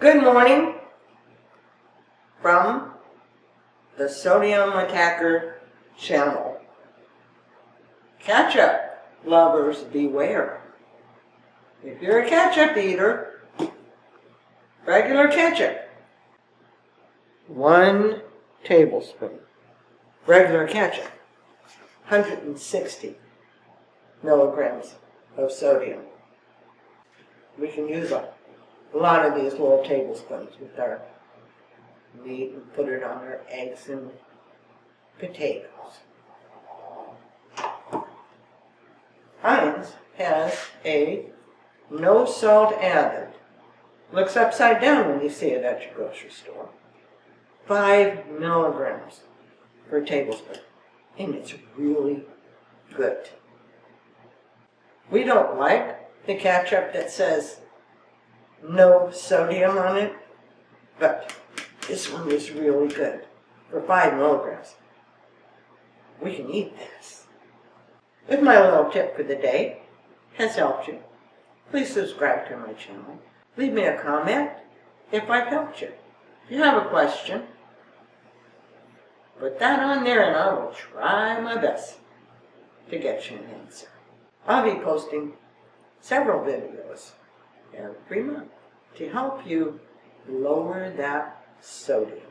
Good morning from the Sodium Attacker channel. Ketchup lovers beware. If you're a ketchup eater, regular ketchup, 1 tablespoon. Regular ketchup, 160 milligrams of sodium. We can use a lot of these little tablespoons with our meat and put it on our eggs and potatoes. Heinz has a no salt added. Looks upside down when you see it at your grocery store. 5 milligrams per tablespoon. And it's really good. We don't like the ketchup that says no sodium on it, but this one is really good for 5 milligrams. We can eat this. If my little tip for the day has helped you, please subscribe to my channel. Leave me a comment if I've helped you. If you have a question, put that on there and I will try my best to get you an answer. I'll be posting several videos every month to help you lower that sodium.